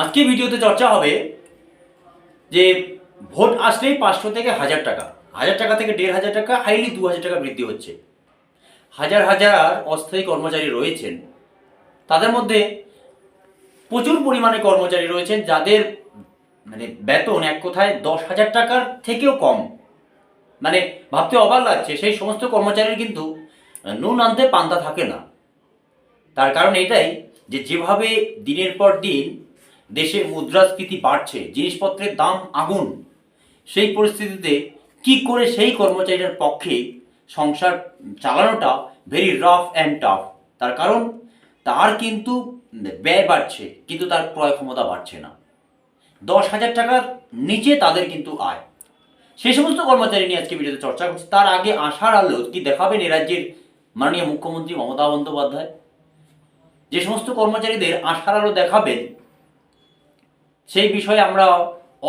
আজকে ভিডিওতে চর্চা হবে যে ভোট আসলেই 500 থেকে 1000 টাকা, 1000 টাকা থেকে 1500 টাকা, হাইলি 2000 টাকা বৃদ্ধি হচ্ছে। হাজার হাজার অস্থায়ী কর্মচারী রয়েছেন, তাদের মধ্যে প্রচুর পরিমাণে কর্মচারী রয়েছেন যাদের বেতন এক কথায় 10,000 টাকার থেকেও কম। ভাবতে অবাক লাগছে, সেই সমস্ত কর্মচারীর কিন্তু নুন আনতে পান্তা থাকে না। তার কারণ এটাই যে যেভাবে দিনের পর দিন দেশে মুদ্রাস্ফীতি বাড়ছে, জিনিসপত্রের দাম আগুন, সেই পরিস্থিতিতে কি করে সেই কর্মচারীর পক্ষে সংসার চালানোটা ভেরি রাফ অ্যান্ড টাফ। তার কারণ তার কিন্তু ব্যয় বাড়ছে, কিন্তু তার ক্রয় ক্ষমতা বাড়ছে না। 10,000 টাকার নিচে তাদের কিন্তু আয়। সেই সমস্ত কর্মচারী নিয়ে আজকে ভিডিওতে চর্চা করছি। তার আগে আশার আলো কি দেখাবেন এ রাজ্যের মাননীয় মুখ্যমন্ত্রী মমতা বন্দ্যোপাধ্যায়। যে সমস্ত কর্মচারীদের আশার আলো দেখাবেন সেই বিষয়ে আমরা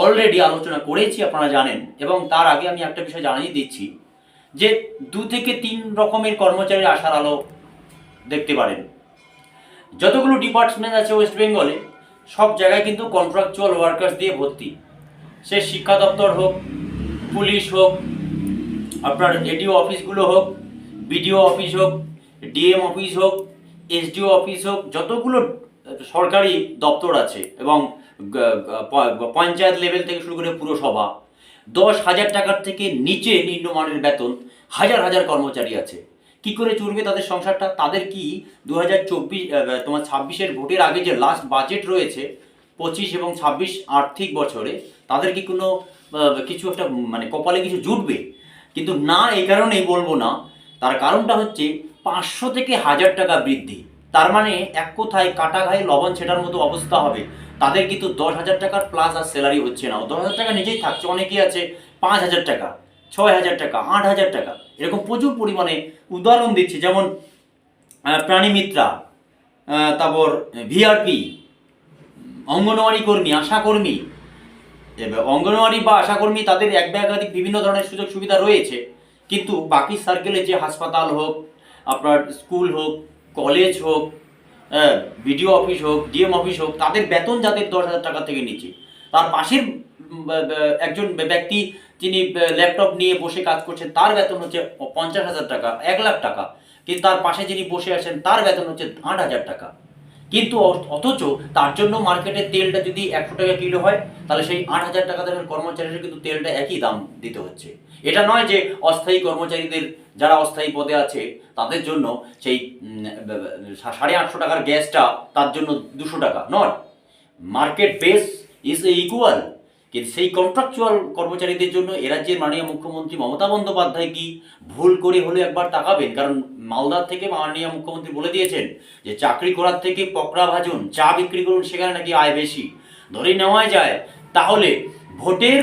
অলরেডি আলোচনা করেছি, আপনারা জানেন। এবং তার আগে আমি একটা বিষয় জানিয়ে দিচ্ছি যে 2 থেকে 3 রকমের কর্মচারীর আশার আলো দেখতে পারেন। যতগুলো ডিপার্টমেন্ট আছে ওয়েস্ট বেঙ্গলে, সব জায়গায় কিন্তু কন্ট্রাকচুয়াল ওয়ার্কার্স দিয়ে ভর্তি। সে শিক্ষা দপ্তর হোক, পুলিশ হোক, আপনার এডিও অফিসগুলো হোক, বিডিও অফিস হোক, ডিএম অফিস হোক, এসডিও অফিস হোক, যতগুলো সরকারি দপ্তর আছে এবং পঞ্চায়েত লেভেল থেকে শুরু করে পুরসভা, 10,000 টাকার থেকে নিচে নিম্নমানের বেতন হাজার হাজার কর্মচারী আছে। কি করে চলবে তাদের সংসারটা? তাদের কি 2024 ভোটের আগে যে লাস্ট বাজেট রয়েছে 25 এবং 26 আর্থিক বছরে, তাদের কি কোনো কিছু একটা কপালে কিছু জুটবে? কিন্তু না, এই কারণেই বলবো না। তার কারণটা হচ্ছে 500 থেকে 1000 টাকা বৃদ্ধি। তার মানে এক কথায় কাটা ঘায়ে লবণ ছেটার মতো অবস্থা হবে। তাদের কিন্তু 10,000 টাকার প্লাস আর স্যালারি হচ্ছে না, 10,000 টাকা নিজেই থাকছে। অনেকেই আছে 5,000 টাকা, 6,000 টাকা, 8,000 টাকা, এরকম প্রচুর পরিমাণে উদাহরণ দিচ্ছে। যেমন প্রাণীমিত্রা, তারপর ভিআরপি, অঙ্গনওয়াড়ি কর্মী, আশাকর্মী। অঙ্গনওয়াড়ি বা আশাকর্মী তাদের এক বা একাধিক বিভিন্ন ধরনের সুযোগ সুবিধা রয়েছে, কিন্তু বাকি সার্কেলে যে হাসপাতাল হোক, আপনার স্কুল হোক, কলেজ হোক, বিডিও অফিস হোক, ডিএম অফিস হোক, তাদের বেতন যাদের 10,000 টাকা থেকে নিচে। তার পাশের একজন ব্যক্তি যিনি ল্যাপটপ নিয়ে বসে কাজ করছেন, তার বেতন হচ্ছে 50,000 টাকা, 1,00,000 টাকা। কিন্তু তার পাশে যিনি বসে আছেন তার বেতন হচ্ছে 8,000 টাকা। কিন্তু অথচ তার জন্য মার্কেটের তেলটা যদি 100 টাকা কিলো হয়, তাহলে সেই 8,000 টাকা দামের কর্মচারীদের কিন্তু তেলটা একই দাম দিতে হচ্ছে। এটা নয় যে অস্থায়ী কর্মচারীদের, যারা অস্থায়ী পদে আছে তাদের জন্য সেই 850 টাকার গ্যাসটা তার জন্য 200 টাকা not. Market base is equal. কিন্তু সেই কন্ট্রাকচুয়াল কর্মচারীদের জন্য এ রাজ্যের মাননীয় মুখ্যমন্ত্রী মমতা বন্দ্যোপাধ্যায় কি ভুল করে হলে একবার তাকাবেন। কারণ মালদার থেকে মাননীয় মুখ্যমন্ত্রী বলে দিয়েছেন যে চাকরি করার থেকে পকড়া ভাজুন, চা বিক্রি করুন, সেখানে নাকি আয় বেশি। ধরে নেওয়া যায় তাহলে ভোটের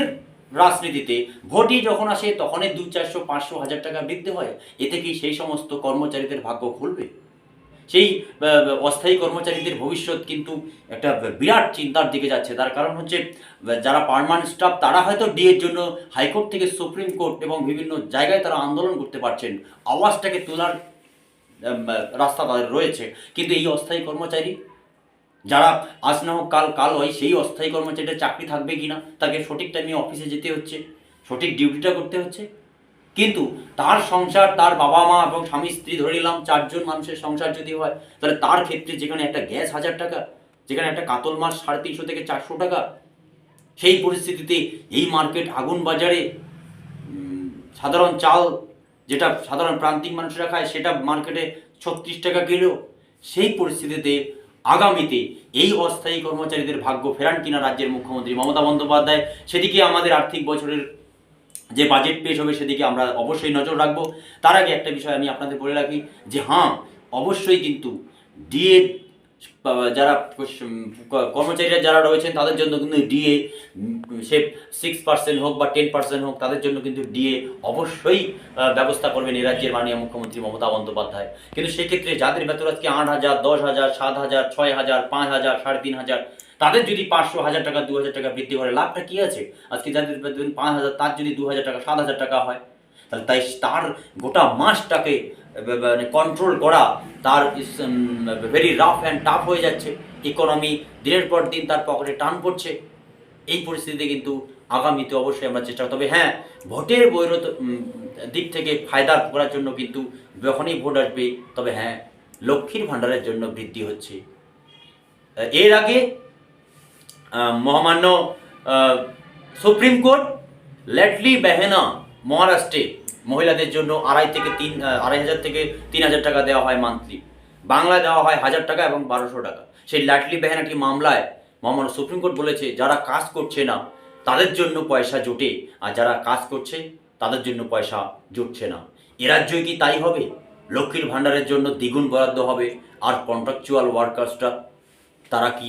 রাজনীতিতে ভোটই যখন আসে তখনই 200, 400, 500, 1000 টাকা বৃদ্ধি হয়। এতে কি সেই সমস্ত কর্মচারীদের ভাগ্য খুলবে? সেই অস্থায়ী কর্মচারীদের ভবিষ্যৎ কিন্তু একটা বিরাট চিন্তার দিকে যাচ্ছে। তার কারণ হচ্ছে যারা পার্মানেন্ট স্টাফ তারা হয়তো ডিএর জন্য হাইকোর্ট থেকে সুপ্রিম কোর্ট এবং বিভিন্ন জায়গায় তারা আন্দোলন করতে পারছেন, আওয়াজটাকে তোলার রাস্তা তাদের রয়েছে। কিন্তু এই অস্থায়ী কর্মচারী যারা আজ না হোক কাল, কাল হয়, সেই অস্থায়ী কর্মচারীটা চাকরি থাকবে কিনা, তাকে সঠিক টাইমে অফিসে যেতে হচ্ছে, সঠিক ডিউটিটা করতে হচ্ছে। কিন্তু তার সংসার, তার বাবা মা এবং স্বামী স্ত্রী, ধরে নিলাম 4 জন মানুষের সংসার যদি হয়, তাহলে তার ক্ষেত্রে যেখানে একটা গ্যাস 1000 টাকা, যেখানে একটা কাতল মাছ 350 থেকে 400 টাকা, সেই পরিস্থিতিতে এই মার্কেট আগুন বাজারে সাধারণ চাল, যেটা সাধারণ প্রান্তিক মানুষরা খায়, সেটা মার্কেটে 36 টাকা কিলো। সেই পরিস্থিতিতে আগামীতে এই অস্থায়ী কর্মচারীদের ভাগ্য ফেরান কিনা রাজ্যের মুখ্যমন্ত্রী মমতা বন্দ্যোপাধ্যায়, সেদিকে আমাদের আর্থিক বছরের যে বাজেট পেশ হবে সেদিকে আমরা অবশ্যই নজর রাখবো। তার আগে একটা বিষয় আমি আপনাদের বলে রাখি যে হ্যাঁ, অবশ্যই কিন্তু ডিএ যারা কর্মচারীরা যারা রয়েছেন তাদের জন্য কিন্তু ডিএ, সে 6% হোক বা 10% হোক, তাদের জন্য কিন্তু ডিএ অবশ্যই ব্যবস্থা করবেন এই রাজ্যের মাননীয় মুখ্যমন্ত্রী মমতা বন্দ্যোপাধ্যায়। কিন্তু সেক্ষেত্রে যাদের বেতন আজকে 8,000, 10,000, 7,000, 6,000, 5,000, 3,500, তাদের যদি 500, 1000 টাকা, 2,000 টাকা বৃদ্ধি করে লাভটা কি আছে? আজকে যাদের বেতন 5,000, তার যদি 2,000 টাকা, 7,000 টাকা হয়, তাহলে তার গোটা মাসটাকে মানে কন্ট্রোল করা তার ভেরি রাফ অ্যান্ড টাফ হয়ে যাচ্ছে। ইকোনমি দিনের পর দিন তার পকেটে টান পড়ছে। এই পরিস্থিতিতে কিন্তু আগামীতে অবশ্যই আমরা চেষ্টা, তবে হ্যাঁ, ভোটের বৈরত দিক থেকে ফায়দা করার জন্য কিন্তু যখনই ভোট আসবে, তবে হ্যাঁ, লক্ষ্মীর ভাণ্ডারের জন্য বৃদ্ধি হচ্ছে। এর আগে মহামান্য সুপ্রিম কোর্ট ল্যাডলি বেহেনা মহারাষ্ট্রে মহিলাদের জন্য 2,500 থেকে 3,000 টাকা দেওয়া হয় মান্থলি, বাংলায় দেওয়া হয় 1,000 টাকা এবং 1,200 টাকা। সেই ল্যাডলি বেহেনাটি মামলায় মহামান্য সুপ্রিম কোর্ট বলেছে যারা কাজ করছে না তাদের জন্য পয়সা জোটে, আর যারা কাজ করছে তাদের জন্য পয়সা জুটছে না। এ রাজ্যই কি তাই হবে? লক্ষ্মীর ভাণ্ডারের জন্য দ্বিগুণ বরাদ্দ হবে, আর কন্ট্রাকচুয়াল ওয়ার্কার্সরা তারা কি